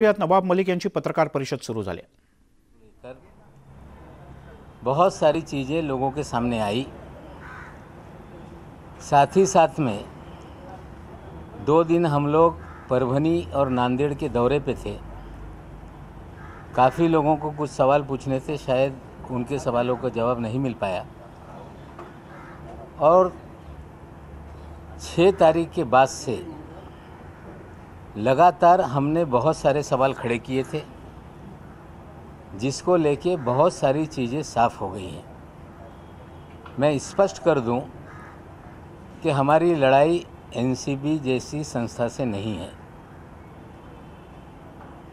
यात नवाब मलिक यांची पत्रकार परिषद सुरू झाली। बहुत सारी चीज़ें लोगों के सामने आई। साथ ही साथ में 2 दिन हम लोग परभनी और नांदेड़ के दौरे पे थे। काफ़ी लोगों को कुछ सवाल पूछने थे, शायद उनके सवालों का जवाब नहीं मिल पाया। और 6 तारीख के बाद से लगातार हमने बहुत सारे सवाल खड़े किए थे, जिसको लेके बहुत सारी चीज़ें साफ़ हो गई हैं। मैं स्पष्ट कर दूं कि हमारी लड़ाई एनसीबी जैसी संस्था से नहीं है।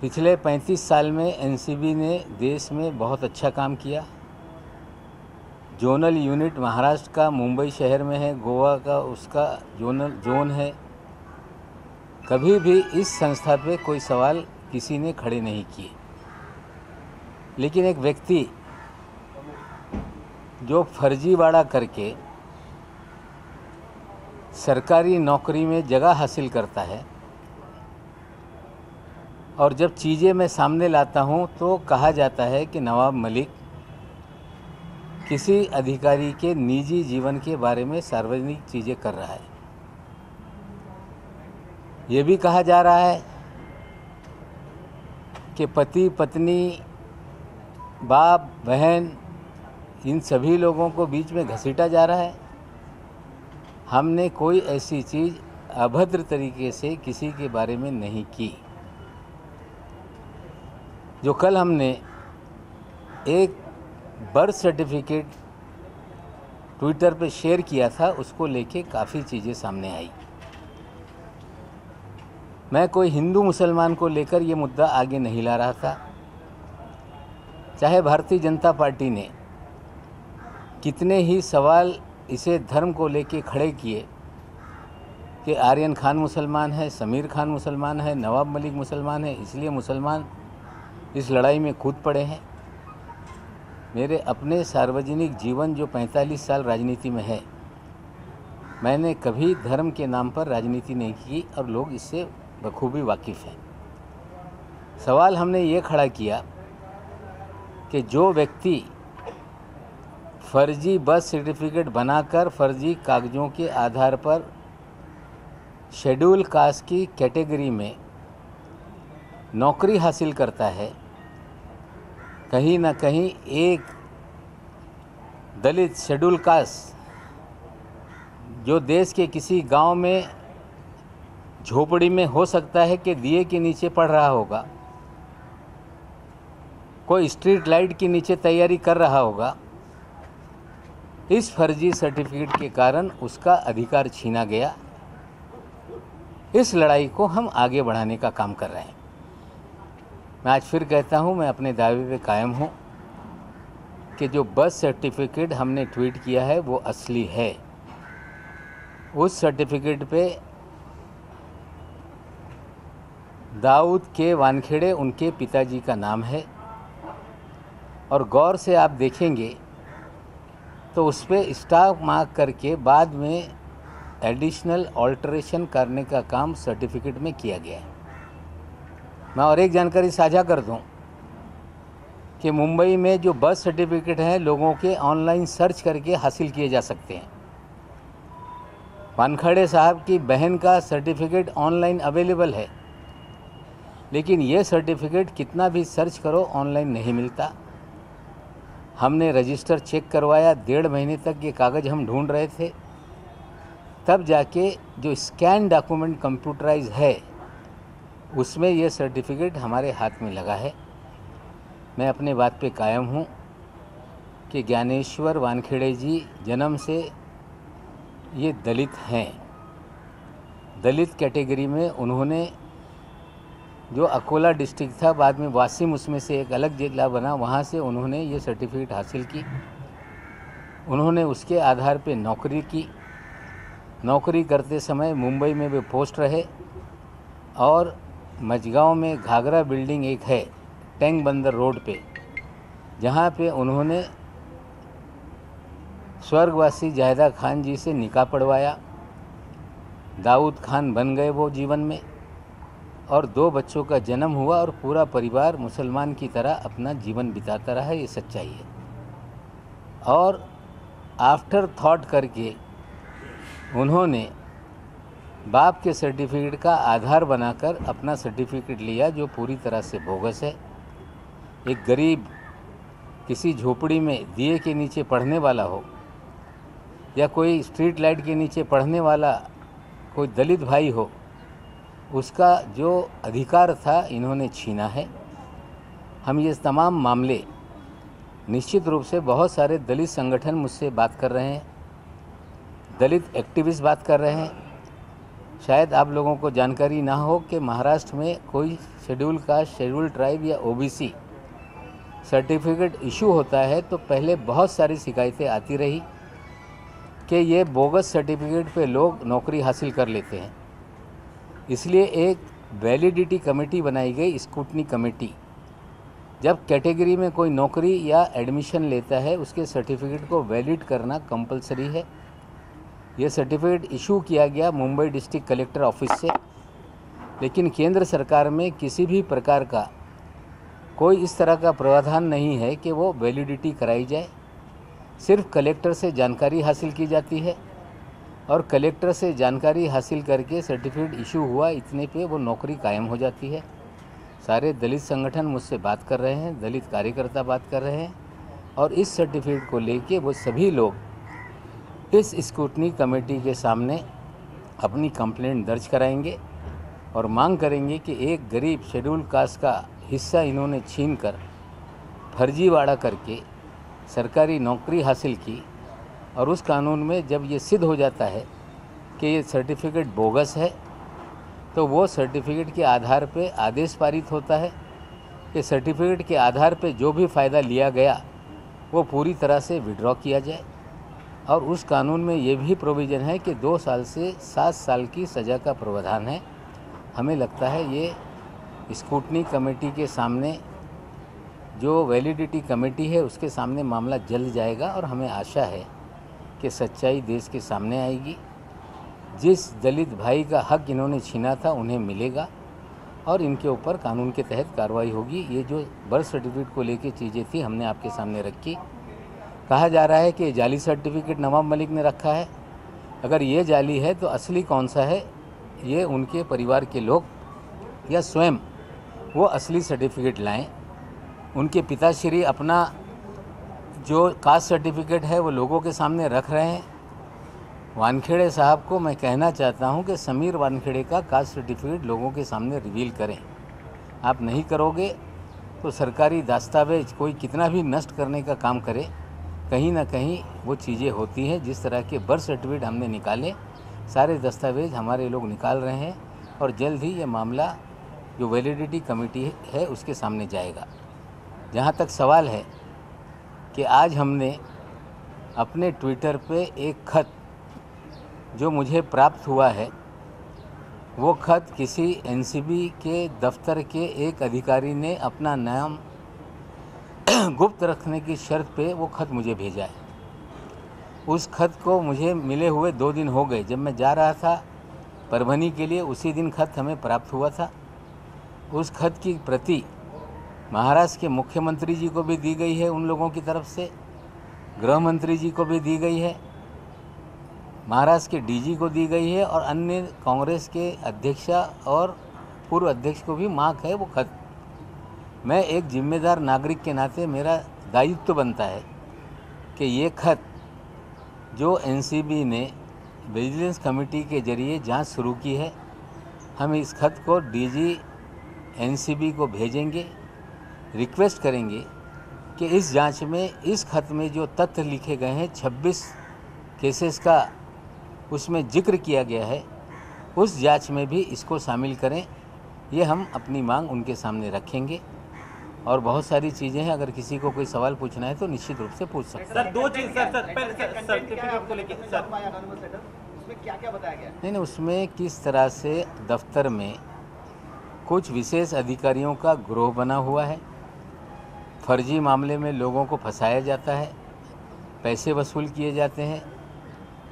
पिछले 35 साल में एनसीबी ने देश में बहुत अच्छा काम किया। जोनल यूनिट महाराष्ट्र का मुंबई शहर में है, गोवा का उसका जोन है। कभी भी इस संस्था पे कोई सवाल किसी ने खड़े नहीं किए। लेकिन एक व्यक्ति जो फर्जीवाड़ा करके सरकारी नौकरी में जगह हासिल करता है, और जब चीज़ें मैं सामने लाता हूं तो कहा जाता है कि नवाब मलिक किसी अधिकारी के निजी जीवन के बारे में सार्वजनिक चीज़ें कर रहा है। ये भी कहा जा रहा है कि पति पत्नी, बाप बहन, इन सभी लोगों को बीच में घसीटा जा रहा है। हमने कोई ऐसी चीज़ अभद्र तरीके से किसी के बारे में नहीं की। जो कल हमने एक बर्थ सर्टिफिकेट ट्विटर पे शेयर किया था, उसको लेके काफ़ी चीज़ें सामने आई। मैं कोई हिंदू मुसलमान को लेकर ये मुद्दा आगे नहीं ला रहा था। चाहे भारतीय जनता पार्टी ने कितने ही सवाल इसे धर्म को लेके खड़े किए कि आर्यन खान मुसलमान है, समीर खान मुसलमान है, नवाब मलिक मुसलमान है, इसलिए मुसलमान इस लड़ाई में कूद पड़े हैं। मेरे अपने सार्वजनिक जीवन जो 45 साल राजनीति में है, मैंने कभी धर्म के नाम पर राजनीति नहीं की और लोग इससे बखूबी वाकिफ़ हैं। सवाल हमने ये खड़ा किया कि जो व्यक्ति फर्जी बर्थ सर्टिफिकेट बनाकर फर्जी कागज़ों के आधार पर शेड्यूल कास्ट की कैटेगरी में नौकरी हासिल करता है, कहीं ना कहीं एक दलित शेड्यूल कास्ट जो देश के किसी गांव में झोपड़ी में हो सकता है कि दिए के नीचे पढ़ रहा होगा, कोई स्ट्रीट लाइट के नीचे तैयारी कर रहा होगा, इस फर्जी सर्टिफिकेट के कारण उसका अधिकार छीना गया। इस लड़ाई को हम आगे बढ़ाने का काम कर रहे हैं। मैं आज फिर कहता हूं, मैं अपने दावे पे कायम हूं कि जो बर्थ सर्टिफिकेट हमने ट्वीट किया है वो असली है। उस सर्टिफिकेट पे दाऊद के वानखेड़े उनके पिताजी का नाम है, और गौर से आप देखेंगे तो उस पर स्टार मार्क करके बाद में एडिशनल ऑल्टरेशन करने का काम सर्टिफिकेट में किया गया है। मैं और एक जानकारी साझा कर दूं कि मुंबई में जो बर्थ सर्टिफिकेट हैं लोगों के ऑनलाइन सर्च करके हासिल किए जा सकते हैं। वानखेड़े साहब की बहन का सर्टिफिकेट ऑनलाइन अवेलेबल है, लेकिन ये सर्टिफिकेट कितना भी सर्च करो ऑनलाइन नहीं मिलता। हमने रजिस्टर चेक करवाया, 1.5 महीने तक ये कागज़ हम ढूंढ रहे थे, तब जाके जो स्कैन डॉक्यूमेंट कंप्यूटराइज है उसमें ये सर्टिफिकेट हमारे हाथ में लगा है। मैं अपने बात पे कायम हूँ कि ज्ञानेश्वर वानखेड़े जी जन्म से ये दलित हैं। दलित कैटेगरी में उन्होंने, जो अकोला डिस्ट्रिक्ट था, बाद में वासिम उसमें से एक अलग जिला बना, वहाँ से उन्होंने ये सर्टिफिकेट हासिल की। उन्होंने उसके आधार पे नौकरी की। नौकरी करते समय मुंबई में वे पोस्ट रहे, और मझगांव में घाघरा बिल्डिंग एक है टैंक बंदर रोड पे, जहाँ पे उन्होंने स्वर्गवासी जाहिदा खान जी से निकाह पढ़वाया। दाऊद खान बन गए वो जीवन में। और 2 बच्चों का जन्म हुआ और पूरा परिवार मुसलमान की तरह अपना जीवन बिताता रहा। ये सच्चाई है। और आफ्टर थॉट करके उन्होंने बाप के सर्टिफिकेट का आधार बनाकर अपना सर्टिफिकेट लिया, जो पूरी तरह से बोगस है। एक गरीब किसी झोपड़ी में दिए के नीचे पढ़ने वाला हो या कोई स्ट्रीट लाइट के नीचे पढ़ने वाला कोई दलित भाई हो, उसका जो अधिकार था इन्होंने छीना है। हम ये तमाम मामले निश्चित रूप से बहुत सारे दलित संगठन मुझसे बात कर रहे हैं, दलित एक्टिविस्ट बात कर रहे हैं। शायद आप लोगों को जानकारी ना हो कि महाराष्ट्र में कोई शेड्यूल कास्ट, शेड्यूल ट्राइब या ओबीसी सर्टिफिकेट इशू होता है तो पहले बहुत सारी शिकायतें आती रही कि ये बोगस सर्टिफिकेट पे लोग नौकरी हासिल कर लेते हैं। इसलिए एक वैलिडिटी कमेटी बनाई गई, स्क्रूटनी कमेटी। जब कैटेगरी में कोई नौकरी या एडमिशन लेता है उसके सर्टिफिकेट को वैलिड करना कंपलसरी है। ये सर्टिफिकेट इशू किया गया मुंबई डिस्ट्रिक्ट कलेक्टर ऑफिस से, लेकिन केंद्र सरकार में किसी भी प्रकार का कोई इस तरह का प्रावधान नहीं है कि वो वैलिडिटी कराई जाए। सिर्फ कलेक्टर से जानकारी हासिल की जाती है और कलेक्टर से जानकारी हासिल करके सर्टिफिकेट इशू हुआ, इतने पे वो नौकरी कायम हो जाती है। सारे दलित संगठन मुझसे बात कर रहे हैं, दलित कार्यकर्ता बात कर रहे हैं और इस सर्टिफिकेट को लेके वो सभी लोग इस स्क्रूटनी कमेटी के सामने अपनी कंप्लेंट दर्ज कराएंगे और मांग करेंगे कि एक गरीब शेड्यूल कास्ट का हिस्सा इन्होंने छीनकर फर्जीवाड़ा करके सरकारी नौकरी हासिल की। और उस कानून में जब ये सिद्ध हो जाता है कि ये सर्टिफिकेट बोगस है तो वो सर्टिफिकेट के आधार पे आदेश पारित होता है कि सर्टिफिकेट के आधार पे जो भी फ़ायदा लिया गया वो पूरी तरह से विड्रॉ किया जाए। और उस कानून में ये भी प्रोविज़न है कि 2 साल से 7 साल की सज़ा का प्रावधान है। हमें लगता है ये स्क्रूटनी कमेटी के सामने, जो वैलिडिटी कमेटी है उसके सामने मामला जल्द जाएगा और हमें आशा है कि सच्चाई देश के सामने आएगी। जिस दलित भाई का हक इन्होंने छीना था उन्हें मिलेगा और इनके ऊपर कानून के तहत कार्रवाई होगी। ये जो बर्थ सर्टिफिकेट को लेके चीज़ें थी हमने आपके सामने रखी। कहा जा रहा है कि जाली सर्टिफिकेट नवाब मलिक ने रखा है। अगर ये जाली है तो असली कौन सा है, ये उनके परिवार के लोग या स्वयं वो असली सर्टिफिकेट लाएं। उनके पिताश्री अपना जो कास्ट सर्टिफिकेट है वो लोगों के सामने रख रहे हैं। वानखेड़े साहब को मैं कहना चाहता हूं कि समीर वानखेड़े का कास्ट सर्टिफिकेट लोगों के सामने रिवील करें। आप नहीं करोगे तो सरकारी दस्तावेज कोई कितना भी नष्ट करने का काम करे, कहीं ना कहीं वो चीज़ें होती हैं। जिस तरह के बर्थ सर्टिफिकेट हमने निकाले, सारे दस्तावेज हमारे लोग निकाल रहे हैं और जल्द ही ये मामला जो वैलिडिटी कमेटी है उसके सामने जाएगा। जहाँ तक सवाल है कि आज हमने अपने ट्विटर पे एक खत जो मुझे प्राप्त हुआ है, वो खत किसी एनसीबी के दफ्तर के एक अधिकारी ने अपना नाम गुप्त रखने की शर्त पे वो खत मुझे भेजा है। उस खत को मुझे मिले हुए 2 दिन हो गए। जब मैं जा रहा था परभनी के लिए उसी दिन खत हमें प्राप्त हुआ था। उस खत की प्रति महाराष्ट्र के मुख्यमंत्री जी को भी दी गई है, उन लोगों की तरफ से गृह मंत्री जी को भी दी गई है, महाराष्ट्र के डीजी को दी गई है और अन्य कांग्रेस के अध्यक्षा और पूर्व अध्यक्ष को भी मांग है वो खत। मैं एक जिम्मेदार नागरिक के नाते मेरा दायित्व बनता है कि ये खत जो एनसीबी ने विजिलेंस कमेटी के जरिए जांच शुरू की है, हम इस खत को डीजी एनसीबी को भेजेंगे, रिक्वेस्ट करेंगे कि इस जांच में इस खत में जो तथ्य लिखे गए हैं 26 केसेस का उसमें जिक्र किया गया है, उस जांच में भी इसको शामिल करें। ये हम अपनी मांग उनके सामने रखेंगे और बहुत सारी चीज़ें हैं। अगर किसी को कोई सवाल पूछना है तो निश्चित रूप से पूछ सकते हैं। सर 2 चीज सर्टिफिकेट को लेके सर उसमें क्या बताया गया? नहीं, उसमें किस तरह से दफ्तर में कुछ विशेष अधिकारियों का गिरोह बना हुआ है, फर्जी मामले में लोगों को फंसाया जाता है, पैसे वसूल किए जाते हैं,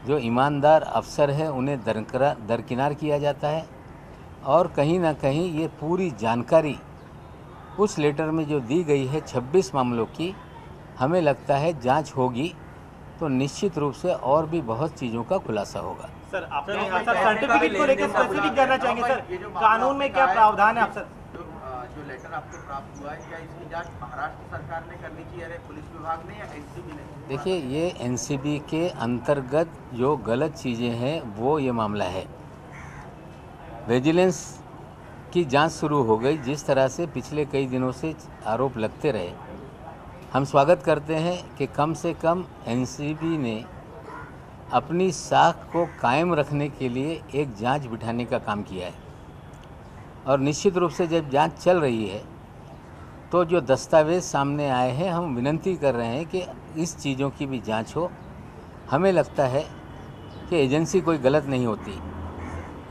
जो ईमानदार अफसर है उन्हें दरकिनार किया जाता है। और कहीं ना कहीं ये पूरी जानकारी उस लेटर में जो दी गई है 26 मामलों की, हमें लगता है जांच होगी तो निश्चित रूप से और भी बहुत चीज़ों का खुलासा होगा। सर आपने सर सर्टिफिकेट को लेकर स्पेसिफिक जानना चाहेंगे सर, कानून में क्या प्रावधान है आप सर? जो लेटर आपको प्राप्त हुआ है, क्या इसकी जांच महाराष्ट्र सरकार ने करनी चाहिए, अरे पुलिस विभाग ने या एनसीबी ने? देखिए, ये एनसीबी के अंतर्गत जो गलत चीज़ें हैं वो ये मामला है। विजिलेंस की जांच शुरू हो गई। जिस तरह से पिछले कई दिनों से आरोप लगते रहे, हम स्वागत करते हैं कि कम से कम एनसीबी ने अपनी साख को कायम रखने के लिए एक जांच बिठाने का काम किया है। और निश्चित रूप से जब जांच चल रही है तो जो दस्तावेज सामने आए हैं, हम विनती कर रहे हैं कि इस चीज़ों की भी जांच हो। हमें लगता है कि एजेंसी कोई गलत नहीं होती।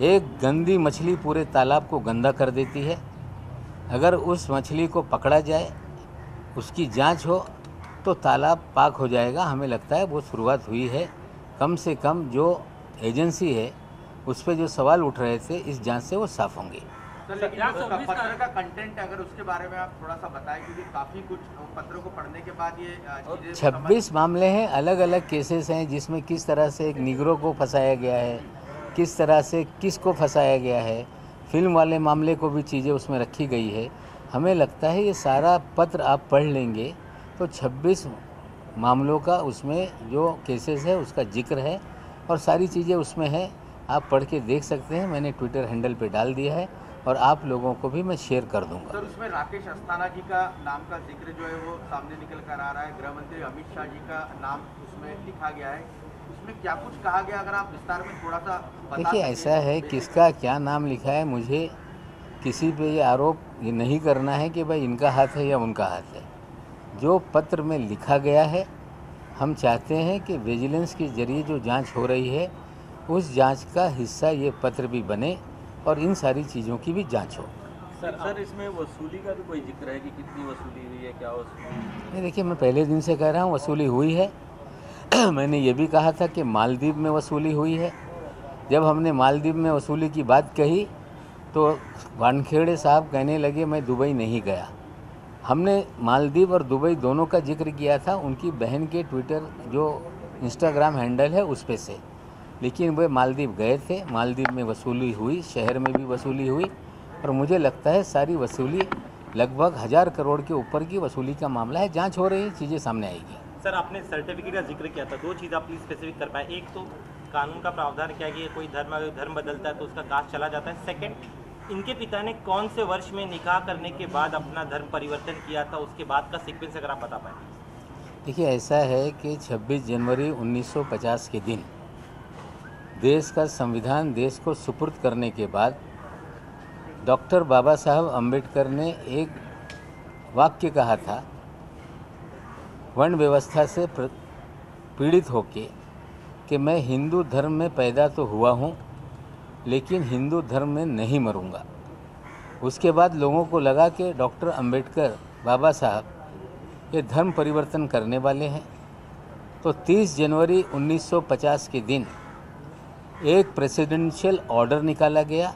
एक गंदी मछली पूरे तालाब को गंदा कर देती है। अगर उस मछली को पकड़ा जाए, उसकी जांच हो तो तालाब पाक हो जाएगा। हमें लगता है वो शुरुआत हुई है। कम से कम जो एजेंसी है उस पर जो सवाल उठ रहे थे, इस जांच से वो साफ होंगे। सर, लेकिन उसका पत्र का कंटेंट अगर उसके बारे में आप थोड़ा सा बताएं, क्योंकि काफ़ी कुछ पत्रों को पढ़ने के बाद ये चीज़ें 26 मामले हैं, अलग अलग केसेस हैं, जिसमें किस तरह से एक निगरों को फंसाया गया है, किस तरह से किसको फंसाया गया है, फिल्म वाले मामले को भी चीज़ें उसमें रखी गई है। हमें लगता है ये सारा पत्र आप पढ़ लेंगे तो 26 मामलों का उसमें जो केसेस है उसका जिक्र है और सारी चीज़ें उसमें है। आप पढ़ के देख सकते हैं। मैंने ट्विटर हैंडल पे डाल दिया है और आप लोगों को भी मैं शेयर कर दूंगा। सर, उसमें राकेश अस्थाना जी का नाम का जिक्र जो है वो सामने निकल कर आ रहा है। गृह मंत्री अमित शाह जी का नाम उसमें लिखा गया है। उसमें क्या कुछ कहा गया, अगर आप विस्तार में थोड़ा सा बता देखिए, ऐसा है, किसका क्या नाम लिखा है, मुझे किसी पे ये आरोप ये नहीं करना है कि भाई इनका हाथ है या उनका हाथ है। जो पत्र में लिखा गया है, हम चाहते हैं कि विजिलेंस के जरिए जो जांच हो रही है उस जांच का हिस्सा ये पत्र भी बने और इन सारी चीज़ों की भी जांच हो। सर इसमें वसूली का भी कोई जिक्र है कि कितनी वसूली हुई है, क्या वसूली? नहीं, देखिए, मैं पहले दिन से कह रहा हूँ वसूली हुई है। मैंने ये भी कहा था कि मालदीव में वसूली हुई है। जब हमने मालदीव में वसूली की बात कही तो वानखेड़े साहब कहने लगे मैं दुबई नहीं गया। हमने मालदीव और दुबई दोनों का जिक्र किया था उनकी बहन के ट्विटर जो इंस्टाग्राम हैंडल है उस पे से, लेकिन वे मालदीव गए थे। मालदीव में वसूली हुई, शहर में भी वसूली हुई और मुझे लगता है सारी वसूली लगभग 1000 करोड़ के ऊपर की वसूली का मामला है। जांच हो रही है, चीज़ें सामने आएगी। सर, आपने सर्टिफिकेट का जिक्र किया था, दो चीज़ आप प्लीज स्पेसिफिक कर पाए। एक तो कानून का प्रावधान क्या है कि कोई धर्म बदलता है तो उसका कास्ट चला जाता है। सेकंड, इनके पिता ने कौन से वर्ष में निकाह करने के बाद अपना धर्म परिवर्तन किया था, उसके बाद का सीक्वेंस अगर आप बता पाए। देखिए, ऐसा है कि 26 जनवरी 1950 के दिन देश का संविधान देश को सुपुर्द करने के बाद डॉक्टर बाबा साहब अम्बेडकर ने एक वाक्य कहा था, वर्ण व्यवस्था से पीड़ित होके, कि मैं हिंदू धर्म में पैदा तो हुआ हूँ लेकिन हिंदू धर्म में नहीं मरूंगा। उसके बाद लोगों को लगा कि डॉक्टर अम्बेडकर बाबा साहब ये धर्म परिवर्तन करने वाले हैं। तो 30 जनवरी 1950 के दिन एक प्रेसिडेंशियल ऑर्डर निकाला गया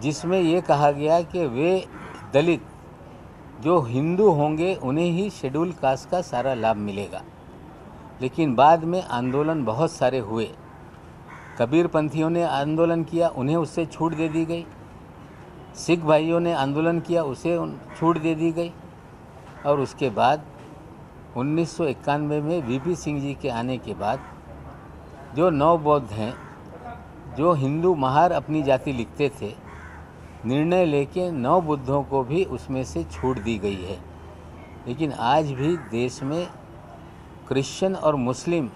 जिसमें ये कहा गया कि वे दलित जो हिंदू होंगे उन्हें ही शेड्यूल कास्ट का सारा लाभ मिलेगा। लेकिन बाद में आंदोलन बहुत सारे हुए। कबीरपंथियों ने आंदोलन किया, उन्हें उससे छूट दे दी गई। सिख भाइयों ने आंदोलन किया, उसे छूट दे दी गई। और उसके बाद 1991 में वीपी सिंह जी के आने के बाद जो नव बौद्ध हैं, जो हिंदू महार अपनी जाति लिखते थे, निर्णय लेके नव बुद्धों को भी उसमें से छूट दी गई है। लेकिन आज भी देश में क्रिश्चियन और मुस्लिम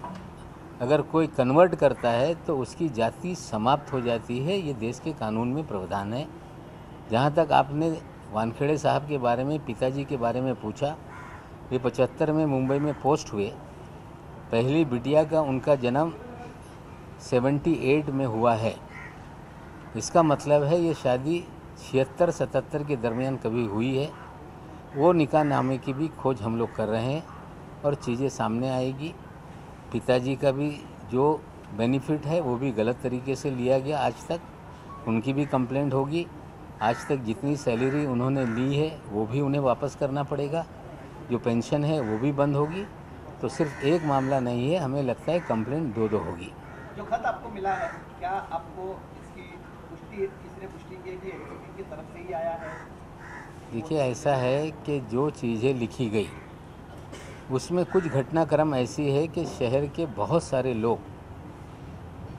अगर कोई कन्वर्ट करता है तो उसकी जाति समाप्त हो जाती है। ये देश के कानून में प्रावधान है। जहाँ तक आपने वानखेड़े साहब के बारे में, पिताजी के बारे में पूछा, ये 75 में मुंबई में पोस्ट हुए। पहली बिटिया का उनका जन्म 78 में हुआ है। इसका मतलब है ये शादी 76-77 के दरमियान कभी हुई है। वो निकाह नामे की भी खोज हम लोग कर रहे हैं और चीज़ें सामने आएगी। पिताजी का भी जो बेनिफिट है वो भी गलत तरीके से लिया गया आज तक, उनकी भी कंप्लेंट होगी। आज तक जितनी सैलरी उन्होंने ली है वो भी उन्हें वापस करना पड़ेगा, जो पेंशन है वो भी बंद होगी। तो सिर्फ एक मामला नहीं है, हमें लगता है कंप्लेंट दो होगी। जो खत आपको मिला है, क्या आपको इसकी पुष्टि किसी ने पुष्टि की कि एग्जीक्यूटिव की तरफ से ही आया है? देखिए, ऐसा है कि जो चीज़ें लिखी गई उसमें कुछ घटनाक्रम ऐसी है कि शहर के बहुत सारे लोग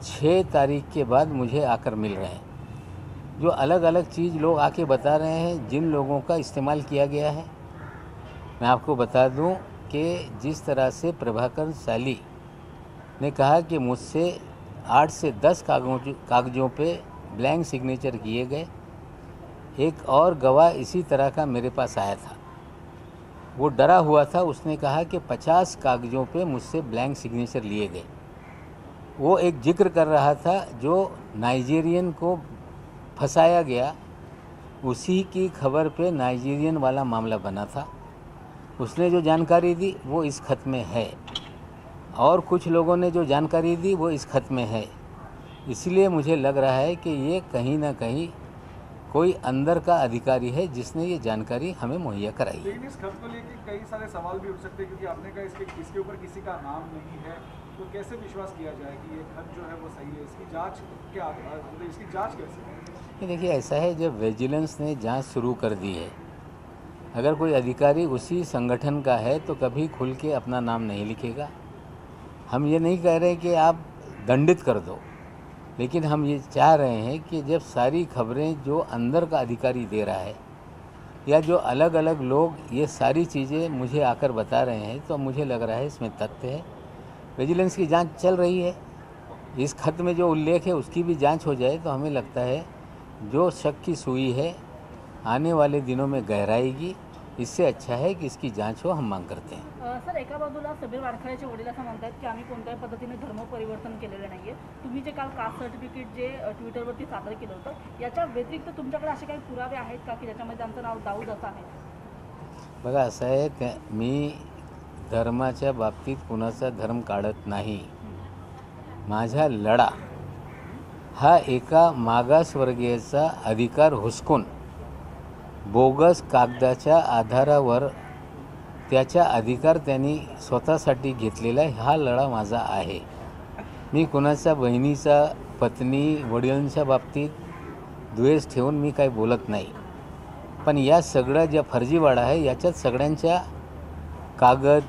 6 तारीख के बाद मुझे आकर मिल रहे हैं। जो अलग अलग चीज़ लोग आके बता रहे हैं, जिन लोगों का इस्तेमाल किया गया है। मैं आपको बता दूं कि जिस तरह से प्रभाकर साली ने कहा कि मुझसे 8 से 10 कागज़ों पे ब्लैंक सिग्नेचर किए गए। एक और गवाह इसी तरह का मेरे पास आया था, वो डरा हुआ था। उसने कहा कि 50 कागज़ों पे मुझसे ब्लैंक सिग्नेचर लिए गए। वो एक जिक्र कर रहा था जो नाइजीरियन को फंसाया गया, उसी की खबर पे नाइजीरियन वाला मामला बना था। उसने जो जानकारी दी वो इस खत में है, और कुछ लोगों ने जो जानकारी दी वो इस खत में है। इसलिए मुझे लग रहा है कि ये कहीं ना कहीं कोई अंदर का अधिकारी है जिसने ये जानकारी हमें मुहैया कराई है। लेकिन इस खत को लेकर कई सारे सवाल भी उठ सकते हैं, क्योंकि आपने कहा इसके ऊपर किसी का नाम नहीं है, तो कैसे विश्वास किया जाए कि ये खत जो है वो सही है? इसकी जांच क्या, इसकी जांच कैसे है? देखिए, ऐसा है, जब विजिलेंस ने जांच शुरू कर दी है, अगर कोई अधिकारी उसी संगठन का है तो कभी खुल के अपना नाम नहीं लिखेगा। हम ये नहीं कह रहे कि आप दंडित कर दो, लेकिन हम ये चाह रहे हैं कि जब सारी खबरें जो अंदर का अधिकारी दे रहा है या जो अलग अलग लोग ये सारी चीज़ें मुझे आकर बता रहे हैं, तो मुझे लग रहा है इसमें तथ्य है। विजिलेंस की जांच चल रही है, इस खत में जो उल्लेख है उसकी भी जांच हो जाए तो हमें लगता है जो शक की सुई है आने वाले दिनों में गहराएगी। इससे अच्छा है कि इसकी जांच हो, हम मांग करते हैं। सर, एका बाजूला समीर वानखेडेचे वडील असं म्हणतात की आम्ही कोणत्याही पद्धतीने धर्म परिवर्तन केलेलं नाही आहे। तुम्ही जे काल कास्ट सर्टिफिकेट जे ट्विटरवरती सादर केलं होतं, याच्या व्यतिरिक्त तुमच्याकडे असे काही पुरावे आहेत का की ज्याच्यामध्ये त्यांचं नाव दाऊद असं आहे? बघा, असं आहे, मी धर्माच्या बाबतीत कुणाचा धर्म काढत नाही। माझा लढा हा एका मागासवर्गीयाचा अधिकार हुसकून बोगस कागदाच्या आधारावर त्याचा अधिकार त्यांनी स्वतःसाठी घेतलेला हा लढा माझा आहे। मी कुणाच्या बहिणीचा, पत्नी, वडिलांच्या बाबतीत द्वेष ठेवून मी काही बोलत नाही। पण या सगळ्या ज्या फर्जीवाडा आहे याच्यात सगळ्यांच्या कागद,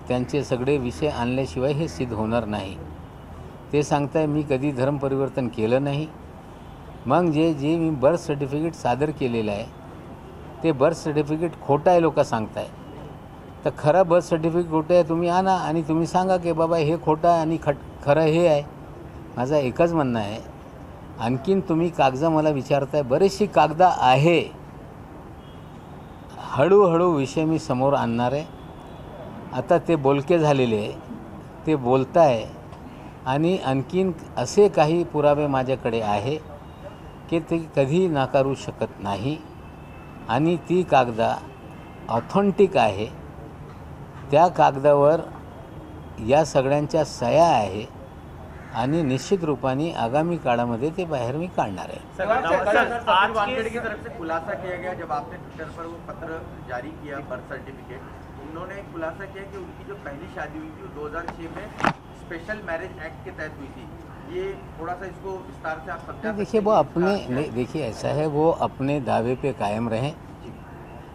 त्यांचे सगळे विषय आणल्याशिवाय हे सिद्ध होणार नाही। ते सांगताय मी कधी धर्म परिवर्तन केलं नाही। मग जे मी बर्थ सर्टिफिकेट सादर केलेलं आहे ते बर्थ सर्टिफिकेट खोटं आहे लोक सांगताय, तर खरं बर्थ सर्टिफिकेट खोटं आहे तुम्ही आणा आणि तुम्ही सांगा की बाबा हे खोटं आहे आणि खरं हे आहे। माझं एकच म्हणणं आहे, आणखीन तुम्ही कागदं मला विचारताय, बरीचशी कागदं आहे, हळूहळू विषय मी समोर आणणार आहे। आता ते बोलके झालेले आहे, ते बोलताय आणि आणखीन असे काही पुरावे माझ्याकडे आहे की ते कधी नाकारू शकत नाही आणि ती कागदा ऑथेंटिक आहे। त्या कागदावर या सगळ्यांच्या सह्या आहे आणि निश्चित रूपाने आगामी काळामध्ये ते बाहेर मी काढणार आहे। समीर वानखेड़े की तरफ से खुलासा किया गया, जब आपने ट्विटर पर वो पत्र जारी किया बर्थ सर्टिफिकेट, उन्होंने खुलासा किया कि उनकी जो पहली शादी हुई थी वो 2006 में स्पेशल मैरिज एक्ट के तहत हुई थी। ये थोड़ा सा इसको विस्तार से आप समझा? देखिए, वो अपने देखिए ऐसा है, वो अपने दावे पे कायम रहें।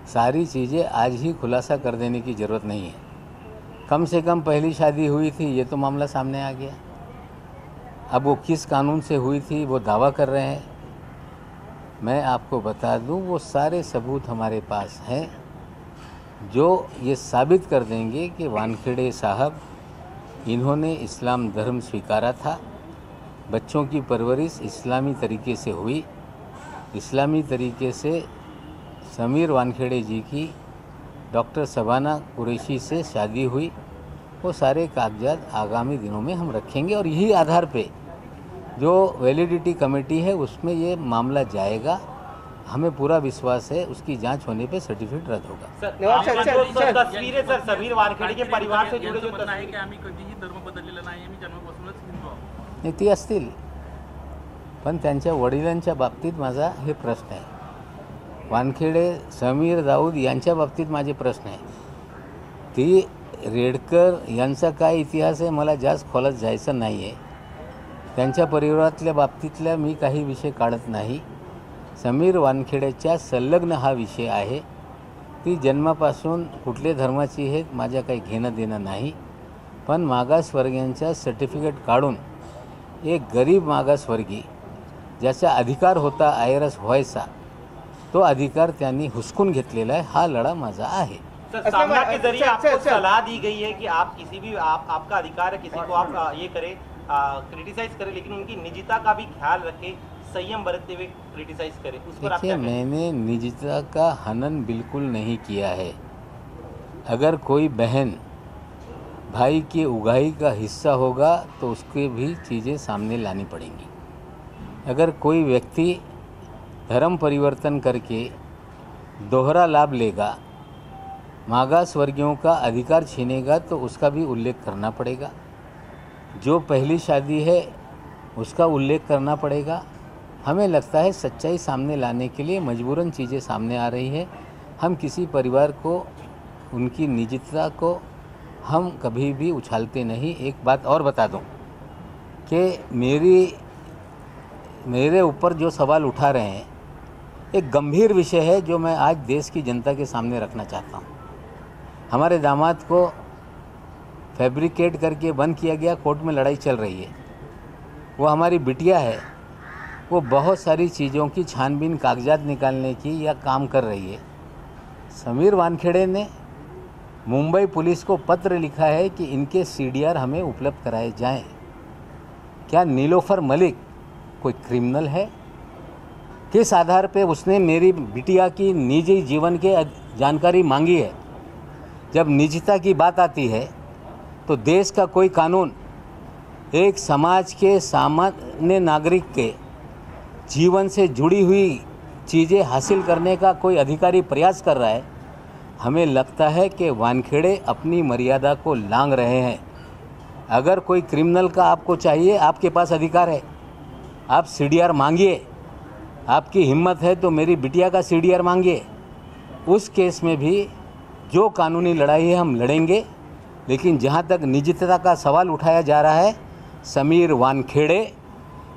सारी चीज़ें आज ही खुलासा कर देने की ज़रूरत नहीं है। कम से कम पहली शादी हुई थी, ये तो मामला सामने आ गया। अब वो किस कानून से हुई थी वो दावा कर रहे हैं। मैं आपको बता दूं, वो सारे सबूत हमारे पास हैं जो ये साबित कर देंगे कि वानखेड़े साहब इन्होंने इस्लाम धर्म स्वीकारा था। बच्चों की परवरिश इस्लामी तरीके से हुई। इस्लामी तरीके से समीर वानखेड़े जी की डॉक्टर शबाना कुरैशी से शादी हुई। वो सारे कागजात आगामी दिनों में हम रखेंगे और यही आधार पे जो वैलिडिटी कमेटी है उसमें ये मामला जाएगा। हमें पूरा विश्वास है उसकी जांच होने पे सर्टिफिकेट रद्द होगा। तस्वीरें सर समीर वानखेड़े के परिवार से जुड़े जो म्हणणं आहे की आम्ही कधीही धर्म बदललेला नाही, आम्ही जन्मापासूनच हिंदू आहोत। नाही, ती असतील पण त्यांच्या वडिलांच्या बाबतीत माझा हे प्रश्न आहे. वानखेडे समीर राऊत यांच्या बाबतीत माझे प्रश्न आहे. ती रेडकर यांचा काय इतिहास आहे मला जास्त खोलात जायचं नाही आहे. त्यांच्या परिवारातल्या बाबतीतल्या मी काही विषय काढत नाही. समीर वानखेडेच्या संलग्न हा विषय आहे. ती जन्मापासून कुठल्या धर्माची हे माझ्या काही घेणं देणं नाही. पण मागासवर्गीयांचा सर्टिफिकेट काढून एक गरीब मागासवर्गीय ज्याचा अधिकार होता आयरस व्हायचा तो अधिकार त्यांनी हुसकून घेतलेला आहे. हा लढा माझा आहे. सर, सामना के जरिए आपको सलाह दी गई है कि आप किसी भी आपका अधिकार है किसी को आप ये करें क्रिटिसाइज करें, लेकिन उनकी निजता का भी ख्याल रखें, संयम बरतते हुए क्रिटिसाइज करें. उस पर आप देखिए, क्या कहें? मैंने निजता का हनन बिल्कुल नहीं किया है. अगर कोई बहन भाई की उगाही का हिस्सा होगा तो उसके भी चीज़ें सामने लानी पड़ेंगी. अगर कोई व्यक्ति धर्म परिवर्तन करके दोहरा लाभ लेगा, मागास वर्गियों का अधिकार छीनेगा तो उसका भी उल्लेख करना पड़ेगा. जो पहली शादी है उसका उल्लेख करना पड़ेगा. हमें लगता है सच्चाई सामने लाने के लिए मजबूरन चीज़ें सामने आ रही है. हम किसी परिवार को उनकी निजता को हम कभी भी उछालते नहीं. एक बात और बता दूं कि मेरे ऊपर जो सवाल उठा रहे हैं एक गंभीर विषय है जो मैं आज देश की जनता के सामने रखना चाहता हूं. हमारे दामाद को फैब्रिकेट करके बंद किया गया, कोर्ट में लड़ाई चल रही है. वो हमारी बिटिया है, वो बहुत सारी चीज़ों की छानबीन कागजात निकालने की या काम कर रही है. समीर वानखेड़े ने मुंबई पुलिस को पत्र लिखा है कि इनके CDR हमें उपलब्ध कराए जाएं. क्या नीलोफर मलिक कोई क्रिमिनल है? किस आधार पे उसने मेरी बिटिया की निजी जीवन के जानकारी मांगी है? जब निजता की बात आती है तो देश का कोई कानून एक समाज के सामान्य नागरिक के जीवन से जुड़ी हुई चीज़ें हासिल करने का कोई अधिकारी प्रयास कर रहा है. हमें लगता है कि वानखेड़े अपनी मर्यादा को लांघ रहे हैं. अगर कोई क्रिमिनल का आपको चाहिए, आपके पास अधिकार है, आप CDR मांगिए. आपकी हिम्मत है तो मेरी बिटिया का CDR मांगिए. उस केस में भी जो कानूनी लड़ाई है हम लड़ेंगे. लेकिन जहाँ तक निजता का सवाल उठाया जा रहा है, समीर वानखेड़े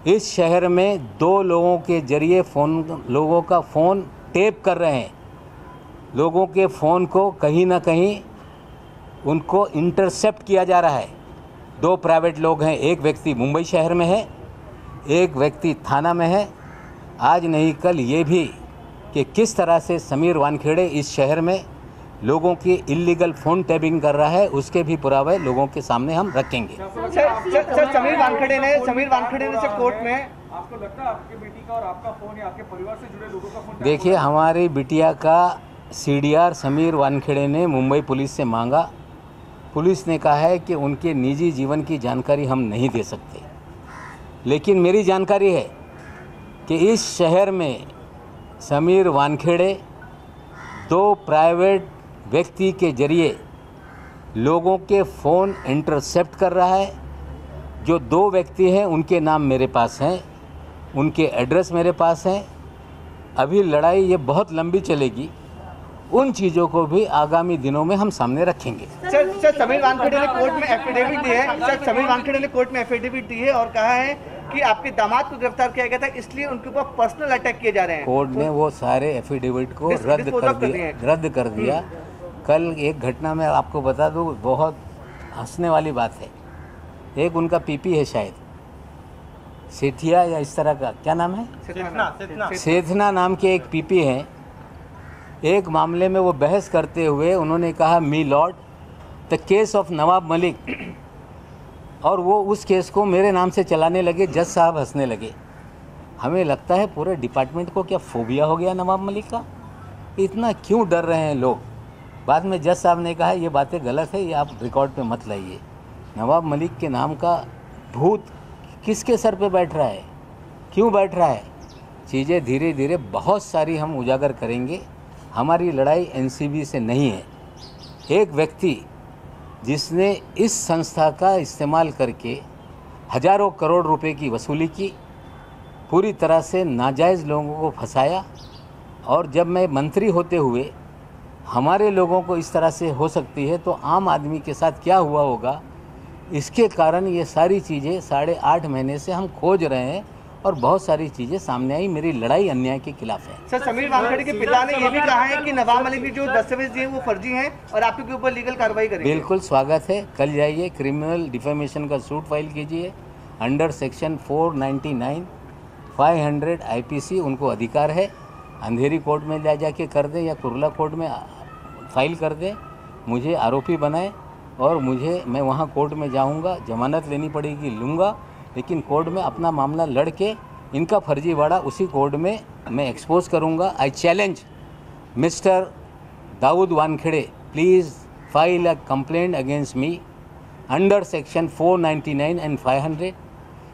इस शहर में 2 लोगों के जरिए लोगों का फ़ोन टेप कर रहे हैं. लोगों के फ़ोन को कहीं ना कहीं उनको इंटरसेप्ट किया जा रहा है. 2 प्राइवेट लोग हैं. एक व्यक्ति मुंबई शहर में है, एक व्यक्ति थाना में है. आज नहीं कल ये भी कि किस तरह से समीर वानखेड़े इस शहर में लोगों की इलीगल फ़ोन टैपिंग कर रहा है, उसके भी पुरावे लोगों के सामने हम रखेंगे. सर समीर वानखेड़े ने सर कोर्ट में आपको लगता है आपकी बेटी का और आपका फोन या आपके परिवार से जुड़े लोगों का फोन? देखिए, हमारी बिटिया का CDR समीर वानखेड़े ने मुंबई पुलिस से मांगा. पुलिस ने कहा है कि उनके निजी जीवन की जानकारी हम नहीं दे सकते. लेकिन मेरी जानकारी है कि इस शहर में समीर वानखेड़े 2 प्राइवेट व्यक्ति के जरिए लोगों के फ़ोन इंटरसेप्ट कर रहा है. जो 2 व्यक्ति हैं उनके नाम मेरे पास हैं, उनके एड्रेस मेरे पास हैं. अभी लड़ाई ये बहुत लंबी चलेगी. उन चीज़ों को भी आगामी दिनों में हम सामने रखेंगे. सर समीर वानखेड़े ने कोर्ट में एफिडेविट दी है. सर समीर वानखेड़े ने कोर्ट में एफिडेविट दी है और कहा है कि आपके दामाद को गिरफ्तार किया गया था, इसलिए उनके ऊपर पर्सनल अटैक किए जा रहे हैं. कोर्ट ने वो सारे एफिडेविट को रद्द कर दिया. कल एक घटना में आपको बता दूं, बहुत हंसने वाली बात है. एक उनका PP है शायद, सेठिया या इस तरह का, क्या नाम है, सेठना नाम के एक PP हैं. एक मामले में वो बहस करते हुए उन्होंने कहा मी Lord the case of Nawab Malik, और वो उस केस को मेरे नाम से चलाने लगे. जज साहब हंसने लगे. हमें लगता है पूरे डिपार्टमेंट को क्या फोबिया हो गया नवाब मलिक का? इतना क्यों डर रहे हैं लोग? बाद में जज साहब ने कहा ये बातें गलत है, ये आप रिकॉर्ड पे मत लाइए. नवाब मलिक के नाम का भूत किसके सर पे बैठ रहा है, क्यों बैठ रहा है? चीज़ें धीरे धीरे बहुत सारी हम उजागर करेंगे. हमारी लड़ाई NCB से नहीं है. एक व्यक्ति जिसने इस संस्था का इस्तेमाल करके हजारों करोड़ रुपए की वसूली की, पूरी तरह से नाजायज़ लोगों को फंसाया। और जब मैं मंत्री होते हुए हमारे लोगों को इस तरह से हो सकती है तो आम आदमी के साथ क्या हुआ होगा, इसके कारण ये सारी चीज़ें 8.5 महीने से हम खोज रहे हैं और बहुत सारी चीज़ें सामने आई। मेरी लड़ाई अन्याय के खिलाफ है। सर, समीर वानखेड़े के पिता ने ये भी कहा है कि नवाब मलिक ने जो दस्तावेज दिए वो फर्जी हैं और आपके ऊपर लीगल कार्रवाई करेंगे। बिल्कुल स्वागत है, कल जाइए क्रिमिनल डिफेमेशन का सूट फाइल कीजिए अंडर सेक्शन 499 500 IPC। उनको अधिकार है, अंधेरी कोर्ट में ले जाके कर दें या कुर्ला कोर्ट में फाइल कर दें, मुझे आरोपी बनाए और मैं वहाँ कोर्ट में जाऊँगा, जमानत लेनी पड़ेगी लूँगा, लेकिन कोर्ट में अपना मामला लड़ के इनका फर्जीवाड़ा उसी कोर्ट में मैं एक्सपोज करूँगा। I challenge mister Dawood Wankhede, please file a complaint against me under section 499 and 500।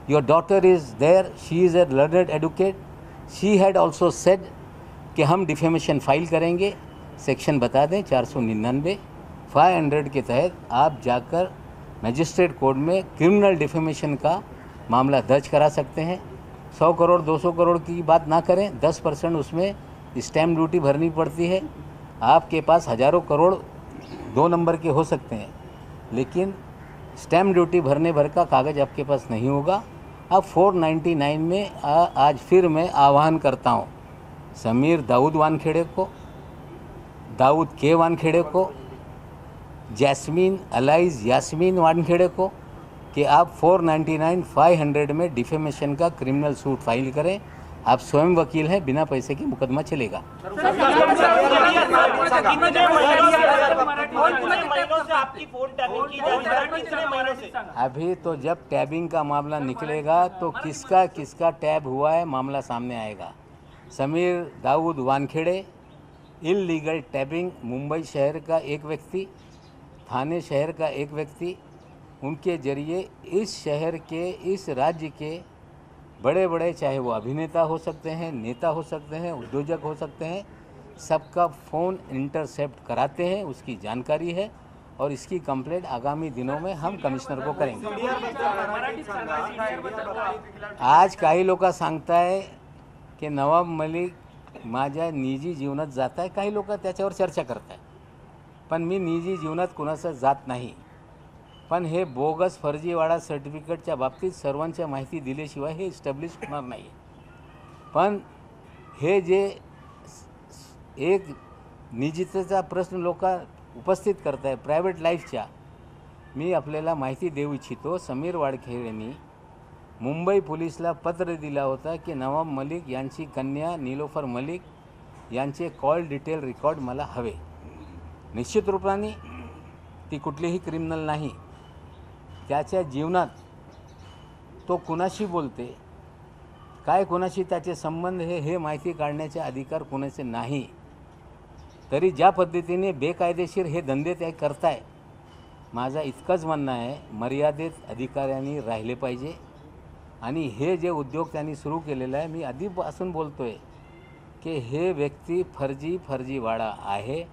Your daughter is there, she is a learned advocate, she had also said कि हम डिफेमेशन फाइल करेंगे। सेक्शन बता दें 499 500 के तहत आप जाकर मजिस्ट्रेट कोर्ट में क्रिमिनल डिफेमेशन का मामला दर्ज करा सकते हैं। 100 करोड़ 200 करोड़ की बात ना करें, 10% उसमें स्टैम्प ड्यूटी भरनी पड़ती है। आपके पास हज़ारों करोड़ 2 नंबर के हो सकते हैं, लेकिन स्टैम्प ड्यूटी भरने भर का कागज़ आपके पास नहीं होगा। अब 499 में आज फिर मैं आह्वान करता हूँ समीर दाऊद वानखेड़े को, दाऊद के वानखेड़े को, जैस्मीन अलाइज यास्मीन वानखेड़े को कि आप 499 500 में डिफेमेशन का क्रिमिनल सूट फाइल करें। आप स्वयं वकील हैं, बिना पैसे के मुकदमा चलेगा। अभी तो जब टैबिंग का मामला निकलेगा तो किसका किसका टैब हुआ है मामला सामने आएगा। समीर दाऊद वानखेड़े इल्लीगल टैबिंग, मुंबई शहर का एक व्यक्ति, थाने शहर का एक व्यक्ति, उनके जरिए इस शहर के, इस राज्य के बड़े बड़े, चाहे वो अभिनेता हो सकते हैं, नेता हो सकते हैं, उद्योजक हो सकते हैं, सबका फ़ोन इंटरसेप्ट कराते हैं। उसकी जानकारी है और इसकी कंप्लेंट आगामी दिनों में हम कमिश्नर को करेंगे। आज काही लोक सांगताय की नवाब मलिक माझ्या निजी जीवनात जात आहे, काही लोक त्याच्यावर चर्चा करत आहे, पण मी निजी जीवनात कुणाचं जात नाही। पण हे बोगस फर्जीवाडा सर्टिफिकेटच्या बाबतीत सर्वांच्या माहिती दिल्याशिवाय हे इस्टॅब्लिश होणार नाही। पण हे जे एक निजीतेचा प्रश्न लोक उपस्थित करत आहे प्रायव्हेट लाईफच्या, मी आपल्याला माहिती देऊ इच्छितो। समीर वानखेडेंनी मुंबई पोलिसला पत्र दिला होता की नवाब मलिक यांची कन्या नीलोफर मलिक यांचे कॉल डिटेल रेकॉर्ड मला हवे। निश्चित रूपाने ती कुठलीही क्रिमिनल नाही, त्याच्या जीवनात तो कुणाशी बोलते, काय कुणाशी त्याचे संबंध हे माहिती काढण्याचे अधिकार कुणाचे नाही। तरी ज्या पद्धतीने बेकायदेशीर हे धंदे ते करताय, माझा इतकंच म्हणणं आहे मर्यादित अधिकाऱ्यांनी राहिले पाहिजे। आणि हे जे उद्योग त्यांनी सुरू केलेला आहे, मी आधीपासून बोलतोय की हे व्यक्ती फर्जीवाडा आहे।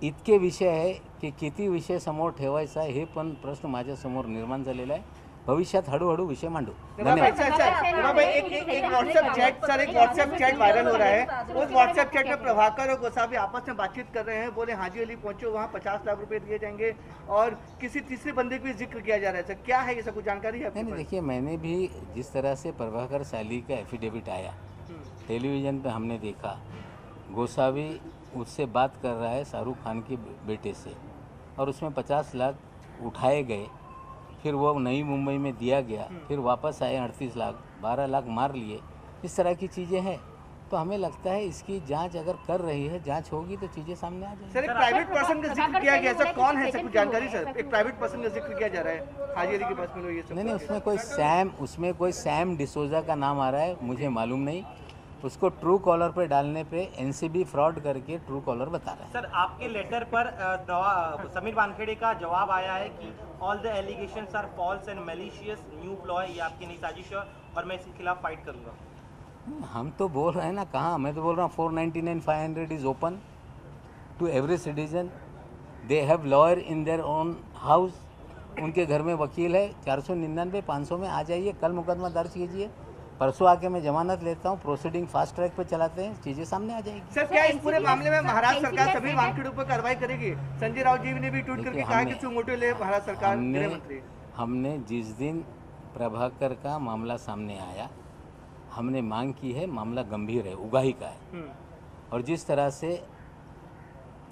इतके विषय आहे की किती विषय समोर ठेवायचा हे पण प्रश्न माझ्यासमोर निर्माण झालेला आहे। भविष्यात हळूहळू विषय मांडू। धन्यवाद। एक व्हाट्सएप चैट, सर, एक व्हाट्सएप चैट वायरल हो रहा है। उस व्हाट्सएप चैट में प्रभाकर और गोसावी आपस में बातचीत कर रहे हैं। बोले हाजी अली पहुंचो, वहाँ 50 लाख रुपए दिए जाएंगे और किसी तीसरे बंदे को जिक्र किया जा रहा है। सर, क्या है ये सब, कुछ जानकारी है? नहीं, देखिए, मैंने भी जिस तरह से प्रभाकर साली का एफिडेविट आया टेलीविज़न पे हमने देखा, गोसावी उससे बात कर रहा है शाहरुख खान के बेटे से, और उसमें 50 लाख उठाए गए, फिर वो नई मुंबई में दिया गया, फिर वापस आए 38 लाख, 12 लाख मार लिए। इस तरह की चीज़ें हैं, तो हमें लगता है इसकी जांच अगर कर रही है, जांच होगी तो चीज़ें सामने आ जाएंगी। सर, एक प्राइवेट पर्सन का जिक्र किया गया, सर कौन है, सर कुछ जानकारी? सर, एक प्राइवेट पर्सन का जिक्र किया जा रहा है हाजी अली के पास में, ये सब नहीं, उसमें कोई सैम डिसोजा का नाम आ रहा है, मुझे मालूम नहीं। उसको ट्रू कॉलर पे डालने पे एनसीबी फ्रॉड करके ट्रू कॉलर बता रहा है। सर, आपके लेटर पर समीर वानखेड़े का जवाब आया है कि all the allegations are false and malicious, new ploy, ये आपकी नई साजिश है और मैं इसके खिलाफ फाइट करूंगा। हम तो बोल रहे हैं ना, कहाँ, मैं तो बोल रहा हूँ 499 500 is open to every citizen. They have lawyer in their own house, उनके घर में वकील है। 499 500 में आ जाइए, कल मुकदमा दर्ज कीजिए, परसों आके मैं जमानत लेता हूँ, प्रोसीडिंग फास्ट ट्रैक पे चलाते हैं, चीज़ें सामने आ जाएगी। सर क्या इस पूरे मामले में महाराष्ट्र सरकार समीर वानखेड़े पर कार्रवाई करेगी? संजय राउत जी ने भी ट्वीट करके कहा कि सुमोटो ले महाराष्ट्र सरकार, गृह मंत्री। हमने जिस दिन प्रभाकर का मामला सामने आया, हमने मांग की है, मामला गंभीर है, उगाही का है, और जिस तरह से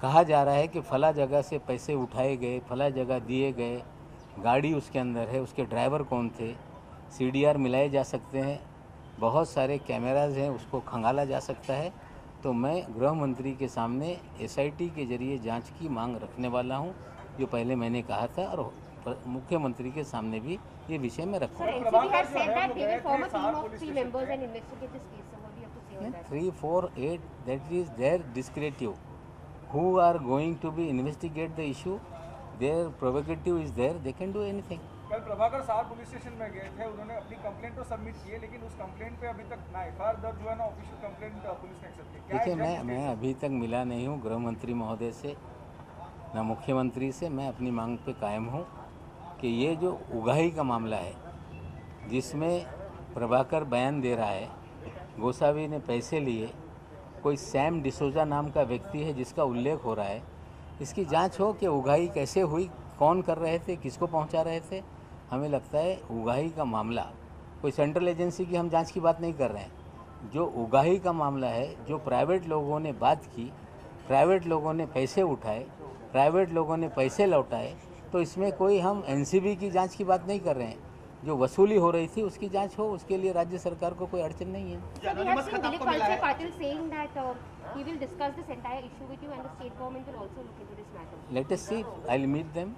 कहा जा रहा है कि फला जगह से पैसे उठाए गए, फला जगह दिए गए, गाड़ी उसके अंदर है, उसके ड्राइवर कौन थे, CDR मिलाए जा सकते हैं, बहुत सारे कैमराज हैं, उसको खंगाला जा सकता है। तो मैं गृह मंत्री के सामने SIT के जरिए जांच की मांग रखने वाला हूं, जो पहले मैंने कहा था, और मुख्यमंत्री के सामने भी ये विषय में रखूँगा। 3, 4, 8 that is their descriptive. Who are going to be investigate the issue? Their prerogative is there. They can do anything. कल प्रभाकर साहब पुलिस स्टेशन में गए थे, उन्होंने अपनी कंप्लेंट तो सबमिट की है, लेकिन उस कंप्लेंट पे अभी तक ना FIR दर्ज हुआ, ना ऑफिशियल कंप्लेंट पुलिस ने एक्सेप्ट की। देखिए, मैं अभी तक मिला नहीं हूँ गृह मंत्री महोदय से, ना मुख्यमंत्री से। मैं अपनी मांग पे कायम हूँ कि ये जो उगाही का मामला है, जिसमें प्रभाकर बयान दे रहा है गोसावी ने पैसे लिए, कोई सैम डिसोजा नाम का व्यक्ति है जिसका उल्लेख हो रहा है, इसकी जांच हो कि उगाही कैसे हुई, कौन कर रहे थे, किसको पहुंचा रहे थे। हमें लगता है उगाही का मामला, कोई सेंट्रल एजेंसी की हम जांच की बात नहीं कर रहे हैं, जो उगाही का मामला है, जो प्राइवेट लोगों ने बात की, प्राइवेट लोगों ने पैसे उठाए, प्राइवेट लोगों ने पैसे लौटाए, तो इसमें कोई हम NCB की जांच की बात नहीं कर रहे हैं। जो वसूली हो रही थी उसकी जांच हो, उसके लिए राज्य सरकार को कोई अड़चन नहीं है। Let us see, I will meet them.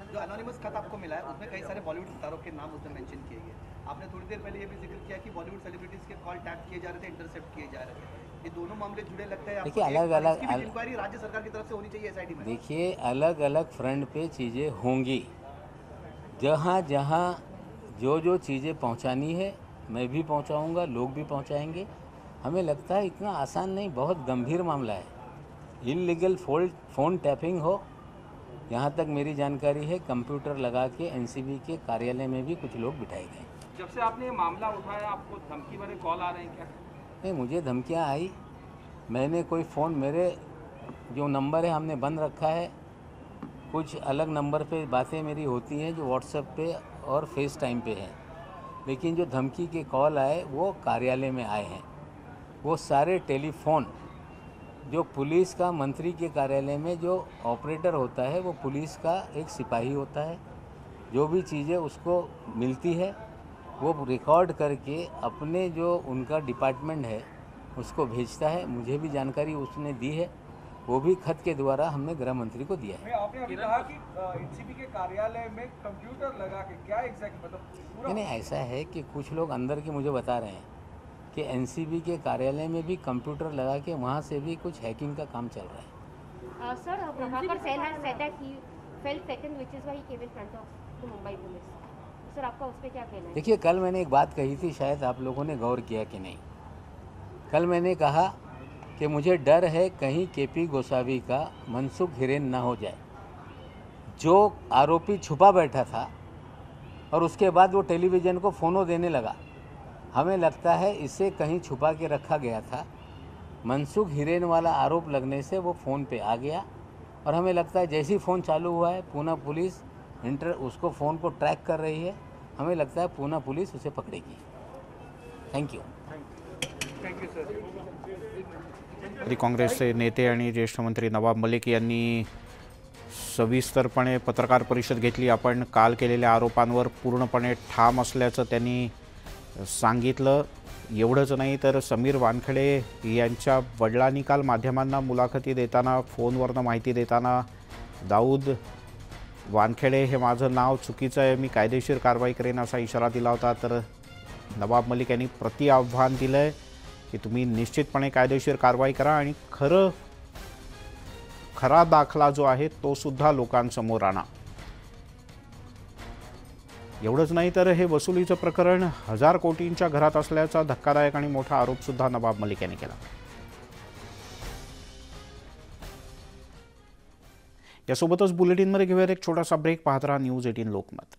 जो एनोनिमस खत आपको मिला है उसमें कई सारे बॉलीवुड सितारों के नाम उसमें मेंशन किए गए। आपने थोड़ी देर पहले ये भी जिक्र किया कि बॉलीवुड सेलिब्रिटीज के कॉल टैप किए जा रहे थे, इंटरसेप्ट किए जा रहे थे। ये दोनों मामले जुड़े लगता है। देखिए, अलग-अलग इंक्वायरी राज्य सरकार की तरफ से होनी चाहिए SIT में। देखिए, अलग-अलग फ्रंट पे चीज़ें होंगी। जहाँ जहाँ जो चीज़ें पहुँचानी है मैं भी पहुँचाऊँगा, लोग भी पहुँचाएंगे। हमें लगता है इतना आसान नहीं, बहुत गंभीर मामला है। इलीगल फ़ोन टैपिंग हो, यहाँ तक मेरी जानकारी है कंप्यूटर लगा के NCB के कार्यालय में भी कुछ लोग बिठाए गए। जब से आपने ये मामला उठाया, आपको धमकी वाले कॉल आ रहे हैं क्या? नहीं, मुझे धमकियाँ आई, मैंने कोई फ़ोन, मेरे जो नंबर है हमने बंद रखा है, कुछ अलग नंबर पे बातें मेरी होती हैं जो WhatsApp पे और फेस टाइम पे हैं, लेकिन जो धमकी के कॉल आए वो कार्यालय में आए हैं। वो सारे टेलीफोन जो पुलिस का, मंत्री के कार्यालय में जो ऑपरेटर होता है वो पुलिस का एक सिपाही होता है, जो भी चीज़ें उसको मिलती है वो रिकॉर्ड करके अपने जो उनका डिपार्टमेंट है उसको भेजता है। मुझे भी जानकारी उसने दी है, वो भी खत के द्वारा हमने गृह मंत्री को दिया है। आपने अभी कहा कि NCB के कार्यालय में कंप्यूटर लगा के, क्या एग्जैक्ट मतलब? नहीं, ऐसा है कि कुछ लोग अंदर के मुझे बता रहे हैं कि NCB के कार्यालय में भी कंप्यूटर लगा के वहाँ से भी कुछ हैकिंग का काम चल रहा है। Sir, Prabhakar Sen has said that he felt threatened, which is why he came in front of the Mumbai police. Sir, आपका उस पर क्या कहना है? देखिए, कल मैंने एक बात कही थी, शायद आप लोगों ने गौर किया कि नहीं। कल मैंने कहा कि मुझे डर है कहीं KP गोसावी का मनसुख हिरेन ना हो जाए। जो आरोपी छुपा बैठा था और उसके बाद वो टेलीविज़न को फ़ोनो देने लगा, हमें लगता है इसे कहीं छुपा के रखा गया था। मनसुख हिरेन वाला आरोप लगने से वो फ़ोन पे आ गया, और हमें लगता है जैसे ही फ़ोन चालू हुआ है पूना पुलिस उसको फ़ोन को ट्रैक कर रही है। हमें लगता है पूना पुलिस उसे पकड़ेगी। Thank you. Thank you sir. तरी काँग्रेसचे नेते आणि ज्येष्ठ मंत्री नवाब मलिक यांनी सविस्तरपणे पत्रकार परिषद घेतली। आपण काल केलेल्या आरोपांवर पूर्णपणे ठाम असल्याचं त्यांनी सांगितलं। एवढंच नाही तर समीर वानखेडे यांच्या वडिलांनी काल माध्यमांना मुलाखती देताना, फोनवरनं माहिती देताना, दाऊद वानखेडे हे माझं नाव चुकीचं आहे, मी कायदेशीर कारवाई करेन असा इशारा दिला होता। तर नवाब मलिक यांनी प्रति आव्हान दिलं आहे की तुम्ही निश्चितपणे कायदेशीर कारवाई करा आणि खरा दाखला जो आहे तो सुद्धा लोकांसमोर आणा। एवढंच नाही तर हे वसुलीचं प्रकरण 1000 कोटींच्या घरात असल्याचा धक्कादायक आणि मोठा आरोप सुद्धा नवाब मलिक यांनी केला। यासोबतच बुलेटिनमध्ये घेऊया एक छोटासा ब्रेक। पाहत राहा न्यूज 18 लोकमत।